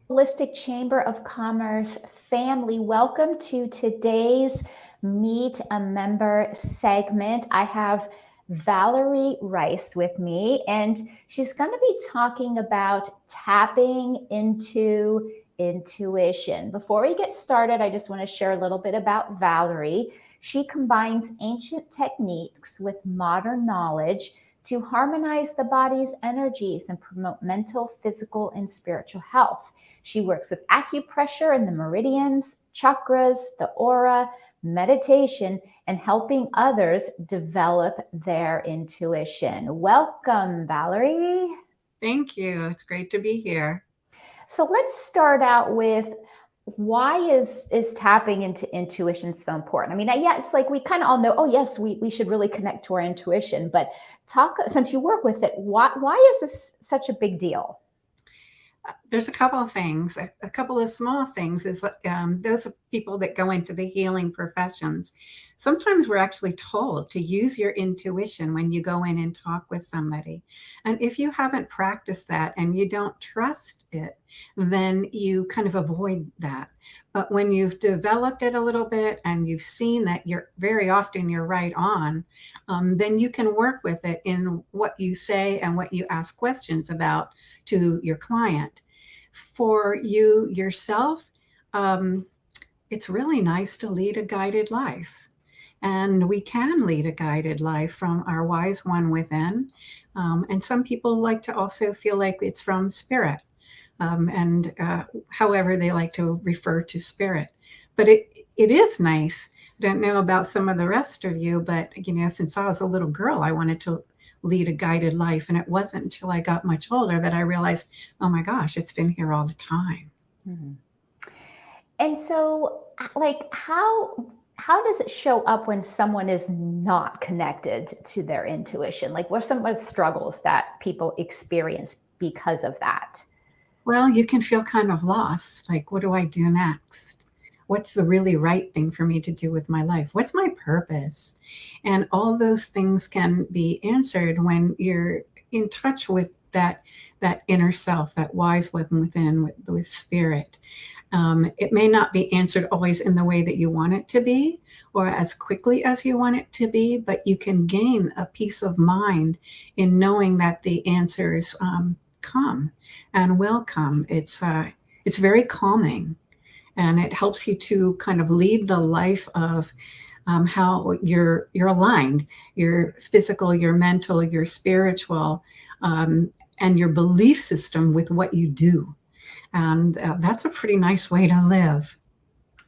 Holistic Chamber of Commerce family. Welcome to today's Meet a Member segment. I have Valerie Rice with me, and she's going to be talking about tapping into intuition. Before we get started, I just want to share a little bit about Valerie. She combines ancient techniques with modern knowledge to harmonize the body's energies and promote mental, physical, and spiritual health. She works with acupressure and the meridians, chakras, the aura, meditation, and helping others develop their intuition. Welcome, Valerie. Thank you. It's great to be here. So let's start out with why is tapping into intuition so important? I mean, yeah, it's like we kind of all know, oh yes, we should really connect to our intuition, but talk since you work with it, why is this such a big deal? There's a couple of things, a couple of small things is those people that go into the healing professions. Sometimes we're actually told to use your intuition when you go in and talk with somebody. And if you haven't practiced that and you don't trust it, then you kind of avoid that. But when you've developed it a little bit and you've seen that you're very often you're right on, then you can work with it in what you say and what you ask questions about to your client. For you yourself, um, it's really nice to lead a guided life. And we can lead a guided life from our wise one within. And some people like to also feel like it's from spirit, and however they like to refer to spirit. But it is nice. I don't know about some of the rest of you, but since I was a little girl, I wanted to lead a guided life, and it wasn't until I got much older that I realized, oh my gosh, it's been here all the time. Mhm. And so, like, how does it show up when someone is not connected to their intuition? Like, what are some of the struggles that people experience because of that? Well, you can feel kind of lost. Like, what do I do next? What's the really right thing for me to do with my life? What's my purpose? And all those things can be answered when you're in touch with that inner self, that wise one within, with spirit. It may not be answered always in the way that you want it to be or as quickly as you want it to be, but you can gain a peace of mind in knowing that the answers come and will come. It's very calming, and it helps you to kind of lead the life of how you're aligned, your physical, your mental, your spiritual, and your belief system with what you do. And that's a pretty nice way to live.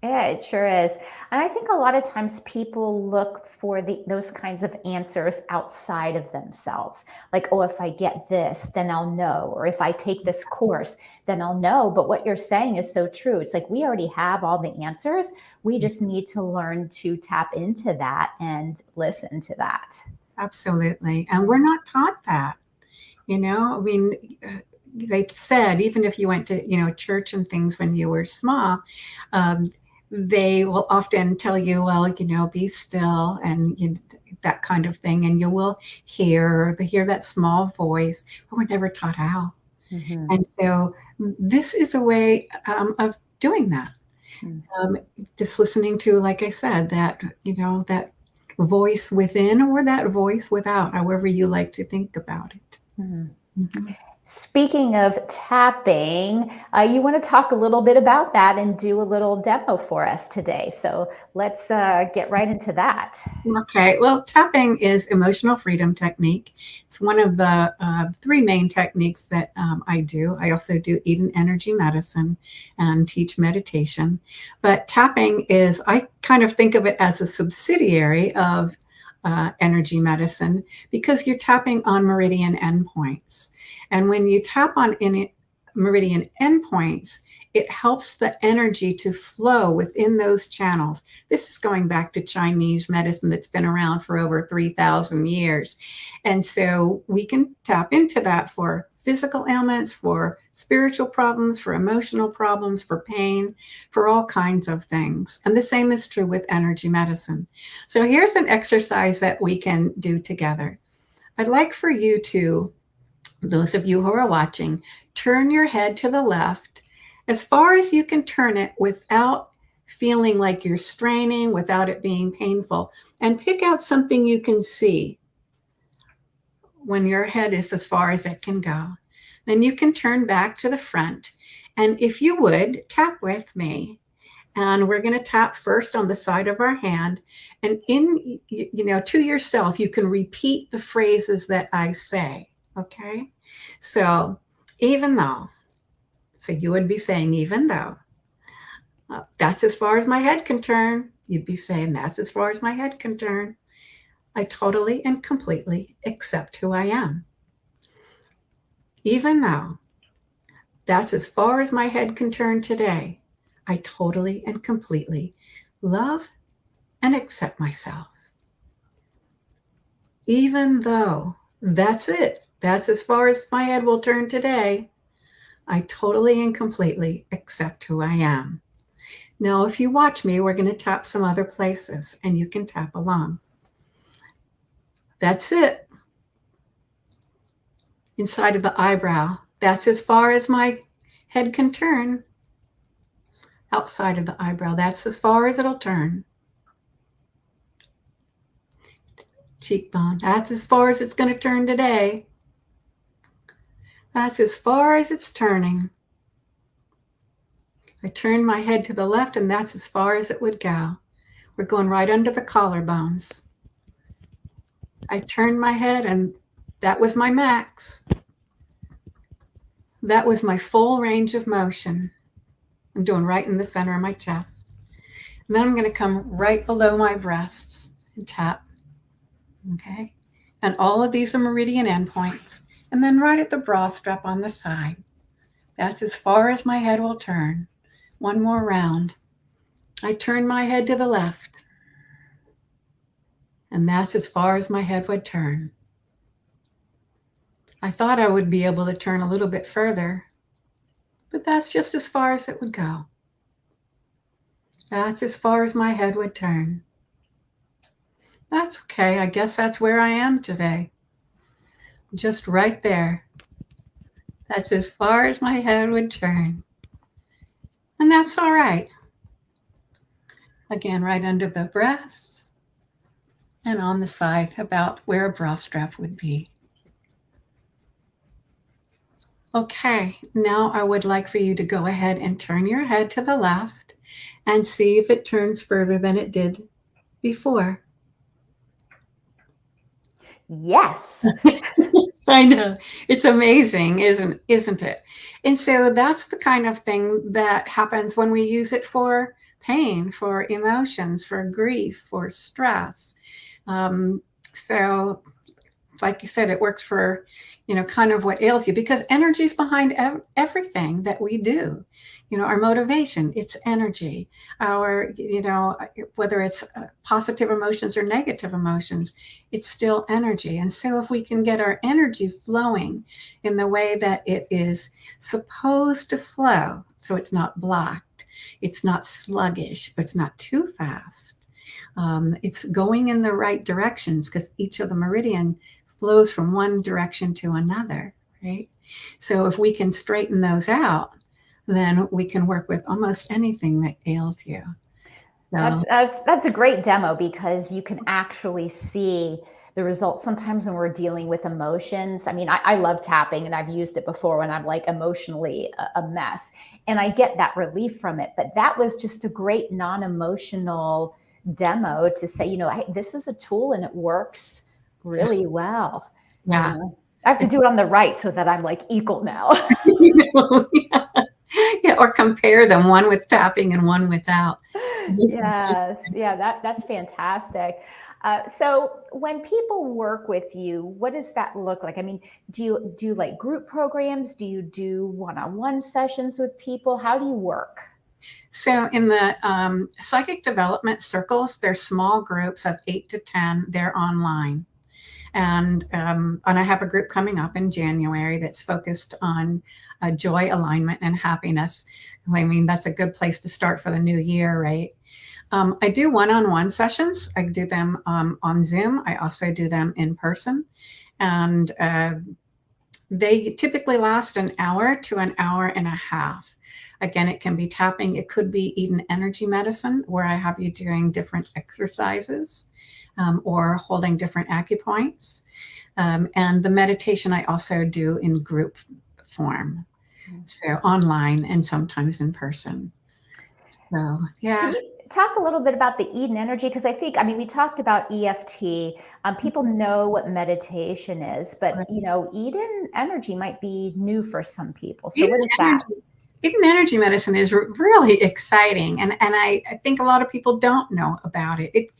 Yeah, it sure is. And I think a lot of times people look for those kinds of answers outside of themselves. Like, oh, if I get this, then I'll know. Or if I take this course, then I'll know. But what you're saying is so true. It's like we already have all the answers. We just need to learn to tap into that and listen to that. Absolutely. And we're not taught that. I mean, they said even if you went to church and things when you were small, um, they will often tell you, well, be still and that kind of thing, and you will hear that small voice, but we're never taught how. Mhm. And so this is a way of doing that. Mm. um, just listening to, like I said, that voice within or that voice without, however you like to think about it. Mhm. Mhm. Speaking of tapping, you want to talk a little bit about that and do a little demo for us today. So let's get right into that. Okay, well, tapping is emotional freedom technique. It's one of the three main techniques that I do. I also do Eden Energy Medicine and teach meditation. But tapping is, I kind of think of it as a subsidiary of energy medicine because you're tapping on meridian endpoints. And when you tap on meridian endpoints, it helps the energy to flow within those channels. This is going back to Chinese medicine that's been around for over 3,000 years. And so we can tap into that for physical ailments, for spiritual problems, for emotional problems, for pain, for all kinds of things. And the same is true with energy medicine. So here's an exercise that we can do together. I'd like for you to, those of you who are watching, turn your head to the left as far as you can turn it without feeling like you're straining, without it being painful. And pick out something you can see when your head is as far as it can go. Then you can turn back to the front. And if you would, tap with me. And we're going to tap first on the side of our hand. And to yourself, you can repeat the phrases that I say. Okay? So, even though, so you would be saying, even though, that's as far as my head can turn. You'd be saying, that's as far as my head can turn. I totally and completely accept who I am. Even though that's as far as my head can turn today, I totally and completely love and accept myself. Even though that's it, that's as far as my head will turn today, I totally and completely accept who I am. Now, if you watch me, we're going to tap some other places and you can tap along. That's it. Inside of the eyebrow, that's as far as my head can turn. Outside of the eyebrow, that's as far as it'll turn. Cheekbone, that's as far as it's going to turn today. That's as far as it's turning. I turn my head to the left and that's as far as it would go. We're going right under the collarbones. I turned my head and that was my max. That was my full range of motion. I'm doing right in the center of my chest. And then I'm going to come right below my breasts and tap. Okay. And all of these are meridian endpoints. And then right at the bra strap on the side. That's as far as my head will turn. One more round. I turn my head to the left. And that's as far as my head would turn. I thought I would be able to turn a little bit further, but that's just as far as it would go. That's as far as my head would turn. That's okay. I guess that's where I am today. Just right there. That's as far as my head would turn. And that's all right. Again, right under the breast and on the side about where a bra strap would be. Okay, now I would like for you to go ahead and turn your head to the left and see if it turns further than it did before. Yes. I know. It's amazing, isn't it? And so that's the kind of thing that happens when we use it for pain, for emotions, for grief, for stress. So like you said, it works for, kind of what ails you, because energy is behind everything that we do. Our motivation, it's energy. Our, whether it's positive emotions or negative emotions, it's still energy. And so if we can get our energy flowing in the way that it is supposed to flow, so it's not blocked, it's not sluggish, it's not too fast. It's going in the right directions, because each of the meridian flows from one direction to another, right? So if we can straighten those out, then we can work with almost anything that ails you. So, That's a great demo, because you can actually see the results sometimes when we're dealing with emotions. I mean, I love tapping, and I've used it before when I'm like emotionally a mess, and I get that relief from it. But that was just a great non-emotional demo to say, hey, this is a tool and it works really well. yeah. I have to do it on the right so that I'm like equal now. Yeah, or compare them, one with tapping and one without. Yes, yeah, that's fantastic. So when people work with you, what does that look like? I mean, do you do like group programs? Do you do one-on-one sessions with people? How do you work? So in the psychic development circles, they're small groups of 8 to 10. They're online. And I have a group coming up in January that's focused on joy, alignment, and happiness. I mean, that's a good place to start for the new year, right? I do one-on-one sessions. I do them on Zoom. I also do them in person. And They typically last an hour to an hour and a half. Again, it can be tapping. It could be Eden energy medicine, where I have you doing different exercises or holding different acupoints. And the meditation I also do in group form, so online and sometimes in person. So, yeah. Can you talk a little bit about the Eden energy? Because I think, I mean, we talked about EFT. People know what meditation is, but Eden energy might be new for some people. So Eden what is that? energy, Eden energy medicine is really exciting, and I think a lot of people don't know about it.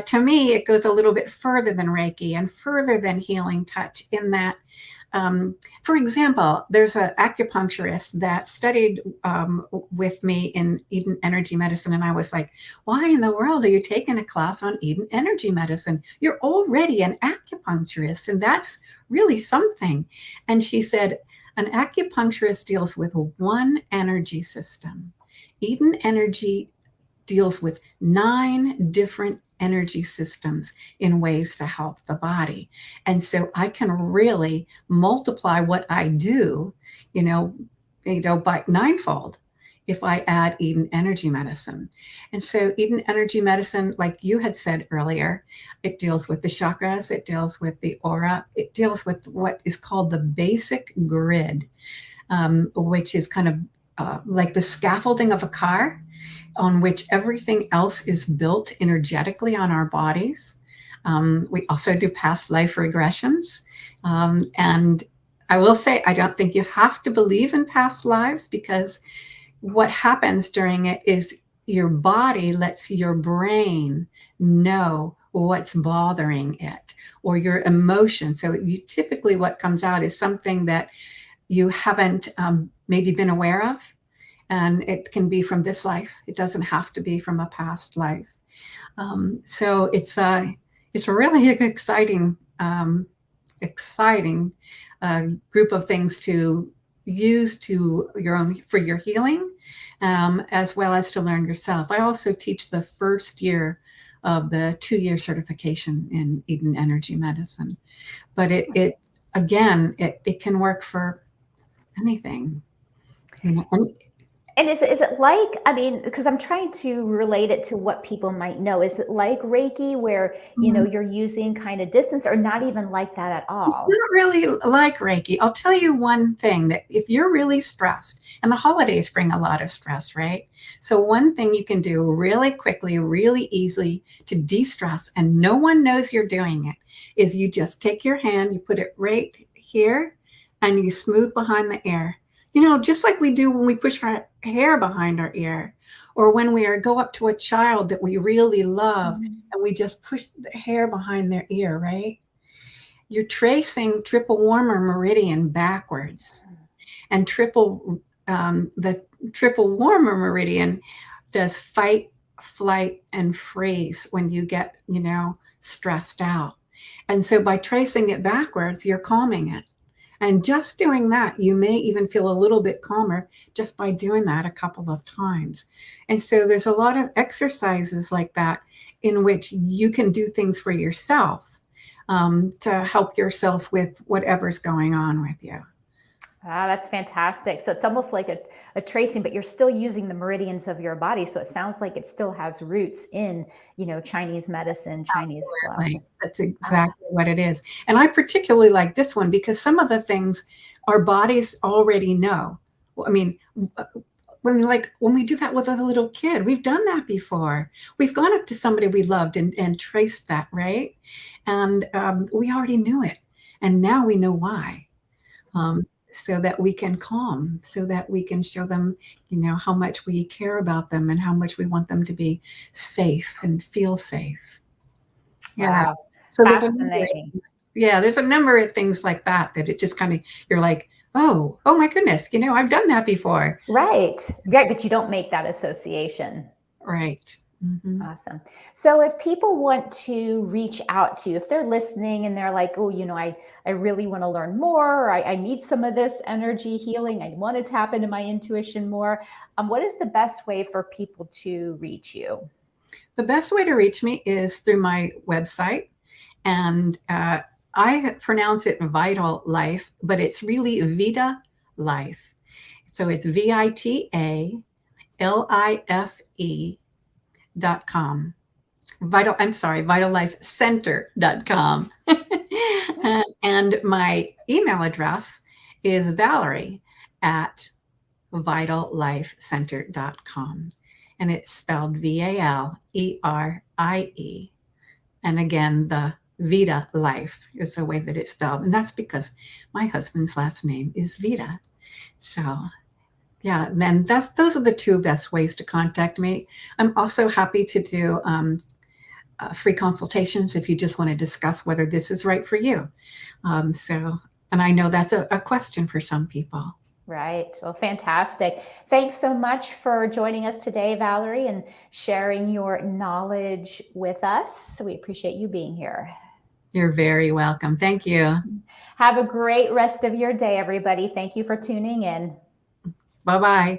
To me, it goes a little bit further than Reiki and further than healing touch in that, for example, there's an acupuncturist that studied with me in Eden energy medicine. And I was like, why in the world are you taking a class on Eden energy medicine? You're already an acupuncturist, and that's really something. And she said, an acupuncturist deals with one energy system. Eden energy deals with 9 different energy systems in ways to help the body. And so I can really multiply what I do, by ninefold if I add Eden energy medicine. And so Eden energy medicine, like you had said earlier, it deals with the chakras, it deals with the aura, it deals with what is called the basic grid, which is kind of like the scaffolding of a car on which everything else is built energetically on our bodies. We also do past life regressions. And I will say, I don't think you have to believe in past lives, because what happens during it is your body lets your brain know what's bothering it, or your emotion. So you typically, what comes out is something that you haven't maybe been aware of. And it can be from this life. It doesn't have to be from a past life. So it's a really exciting group of things to use for your healing, as well as to learn yourself. I also teach the first year of the 2-year certification in Eden energy medicine. But it can work for anything. And is it like, I mean, because I'm trying to relate it to what people might know. Is it like Reiki where, you're using kind of distance, or not even like that at It's all? not really like Reiki. I'll tell you one thing, that if you're really stressed, and the holidays bring a lot of stress, right? So one thing you can do really quickly, really easily to de-stress, and no one knows you're doing it, is you just take your hand, you put it right here, and you smooth behind the ear. Just like we do when we push our hair behind our ear, or when we go up to a child that we really love and we just push the hair behind their ear, right? You're tracing triple warmer meridian backwards, and the triple warmer meridian does fight, flight, and freeze when you get, stressed out. And so by tracing it backwards, you're calming it. And just doing that, you may even feel a little bit calmer just by doing that a couple of times. And so there's a lot of exercises like that in which you can do things for yourself, to help yourself with whatever's going on with you. Ah, that's fantastic. So it's almost like a tracing, but you're still using the meridians of your body. So it sounds like it still has roots in, Chinese medicine, Chinese flow. Absolutely. That's Ah, exactly what it is. And I particularly like this one because some of the things our bodies already know. I mean, when we do that with a little kid, we've done that before. We've gone up to somebody we loved and traced that, right? And we already knew it. And now we know why. So that we can calm, so that we can show them, how much we care about them and how much we want them to be safe and feel safe. Yeah. wow. So Fascinating. there's a number of things like that it just kind of, you're like, oh my goodness, I've done that before. Right. Right. But you don't make that association. Right. Mm-hmm. Awesome. So if people want to reach out to you, if they're listening and they're like, oh, I really want to learn more, or I need some of this energy healing, I want to tap into my intuition more, what is the best way for people to reach you? The best way to reach me is through my website. And I pronounce it Vital Life, but it's really Vita Life. So it's VITALIFE.com. vitallifecenter.com. And my email address is Valerie at vitallifecenter.com. And it's spelled VALERIE. And again, the Vita Life is the way that it's spelled. And that's because my husband's last name is Vita. So yeah, then those are the two best ways to contact me. I'm also happy to do free consultations if you just want to discuss whether this is right for you. And I know that's a question for some people. Right. Well, fantastic. Thanks so much for joining us today, Valerie, and sharing your knowledge with us. We appreciate you being here. You're very welcome. Thank you. Have a great rest of your day, everybody. Thank you for tuning in. Bye-bye.